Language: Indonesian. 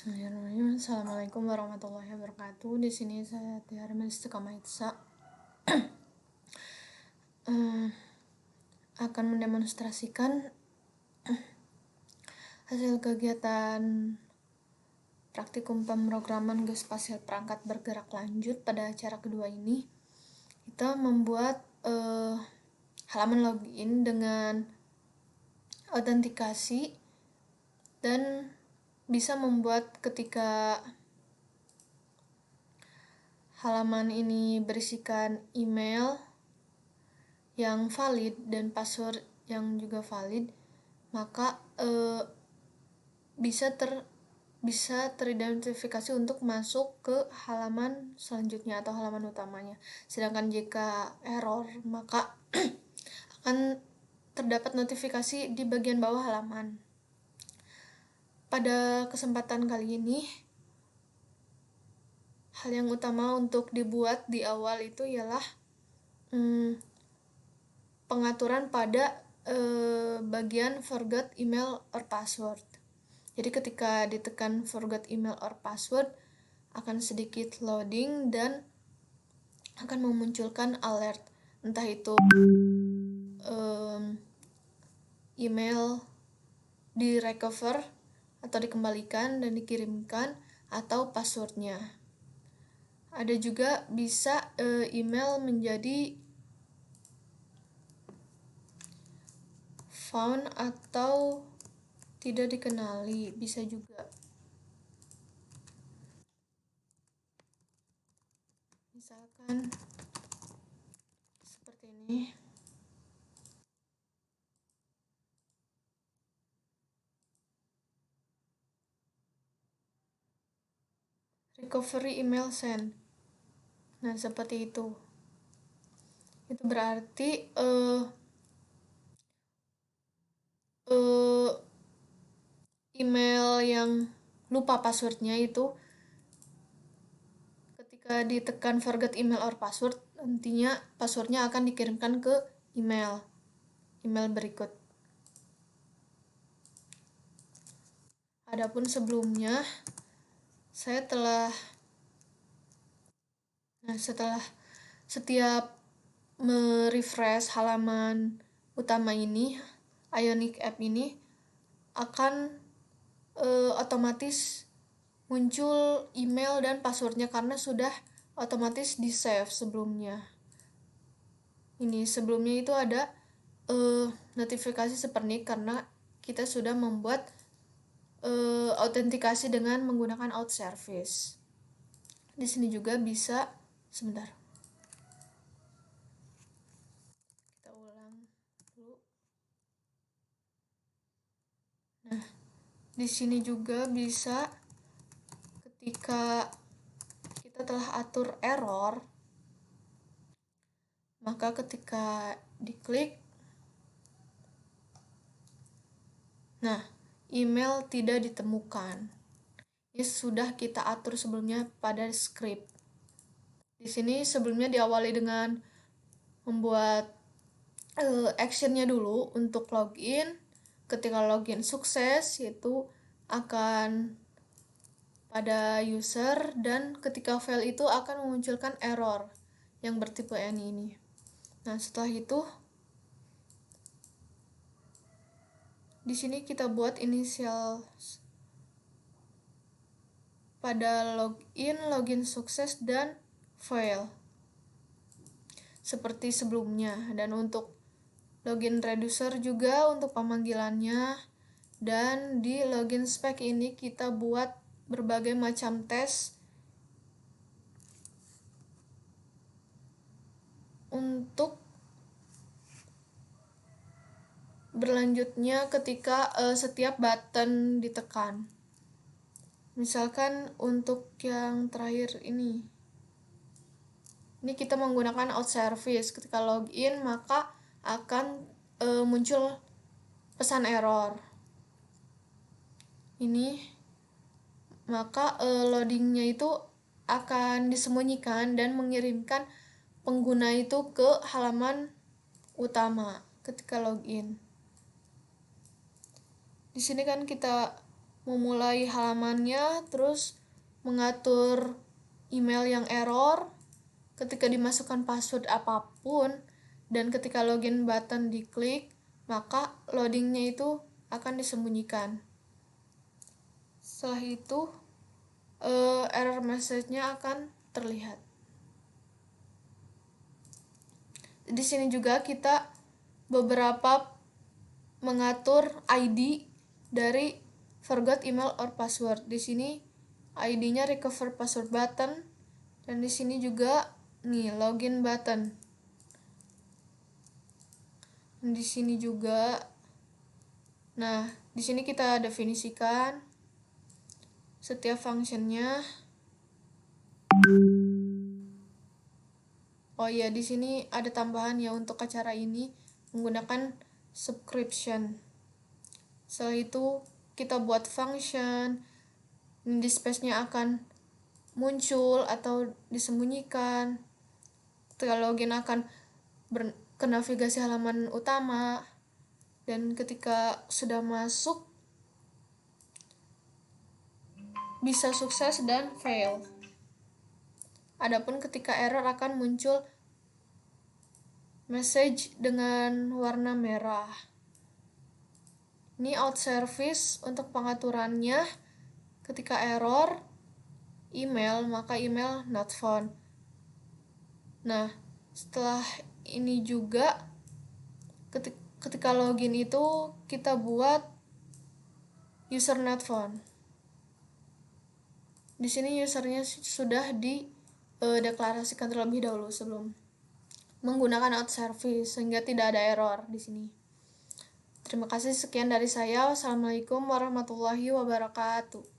Bismillahirrahmanirrahim. Assalamualaikum warahmatullahi wabarakatuh. Di sini saya Tiara Istiqamah Itsa akan mendemonstrasikan hasil kegiatan praktikum pemrograman geospasial perangkat bergerak lanjut pada acara kedua ini. Kita membuat halaman login dengan autentikasi dan bisa membuat ketika halaman ini berisikan email yang valid dan password yang juga valid, maka bisa teridentifikasi untuk masuk ke halaman selanjutnya atau halaman utamanya. Sedangkan jika error, maka akan terdapat notifikasi di bagian bawah halaman. Pada kesempatan kali ini, hal yang utama untuk dibuat di awal itu ialah pengaturan pada bagian forgot email or password. Jadi ketika ditekan forgot email or password, akan sedikit loading dan akan memunculkan alert, entah itu email di recover atau dikembalikan dan dikirimkan, atau passwordnya. Ada juga bisa email menjadi found atau tidak dikenali, bisa juga. Misalkan seperti ini. Recovery email send. Nah, seperti itu. Itu berarti email yang lupa passwordnya itu ketika ditekan forget email or password, nantinya passwordnya akan dikirimkan ke email berikut. Adapun sebelumnya saya setelah setiap merefresh halaman utama ini, Ionic App ini akan otomatis muncul email dan passwordnya karena sudah otomatis di save sebelumnya. Sebelumnya itu ada notifikasi seperti ini karena kita sudah membuat autentikasi dengan menggunakan out service. Di sini juga bisa, sebentar. Kita ulang dulu. Nah, di sini juga bisa ketika kita telah atur error, maka ketika diklik, nah, email tidak ditemukan. Ini sudah kita atur sebelumnya pada script. Di sini sebelumnya diawali dengan membuat actionnya dulu untuk login. Ketika login sukses, yaitu akan pada user, dan ketika file itu akan memunculkan error yang bertipe N ini. Nah, setelah itu di sini kita buat inisial pada login sukses dan fail seperti sebelumnya. Dan untuk login reducer juga untuk pemanggilannya. Dan di login spec ini kita buat berbagai macam tes untuk berlanjutnya ketika setiap button ditekan. Misalkan untuk yang terakhir ini kita menggunakan out service. Ketika login maka akan muncul pesan error. Maka loadingnya itu akan disembunyikan dan mengirimkan pengguna itu ke halaman utama ketika login. Di sini kan kita memulai halamannya, terus mengatur email yang error ketika dimasukkan password apapun, dan ketika login button diklik, maka loadingnya itu akan disembunyikan. Setelah itu error message-nya akan terlihat. Di sini juga kita beberapa mengatur ID dari forgot email or password. Di sini ID-nya recover password button, dan di sini juga nih login button. Dan di sini juga, nah di sini kita definisikan setiap functionnya. Oh iya, di sini ada tambahan ya untuk acara ini menggunakan subscription. Setelah itu kita buat function, di space-nya akan muncul atau disembunyikan. Ketika login akan ke navigasi halaman utama, dan ketika sudah masuk bisa sukses dan fail. Adapun ketika error akan muncul message dengan warna merah. Ini out service untuk pengaturannya. Ketika error email, maka email not found. Nah, setelah ini juga ketika login itu kita buat user not found. Di sini usernya sudah dideklarasikan terlebih dahulu sebelum menggunakan out service, sehingga tidak ada error di sini. Terima kasih, sekian dari saya. Wassalamualaikum warahmatullahi wabarakatuh.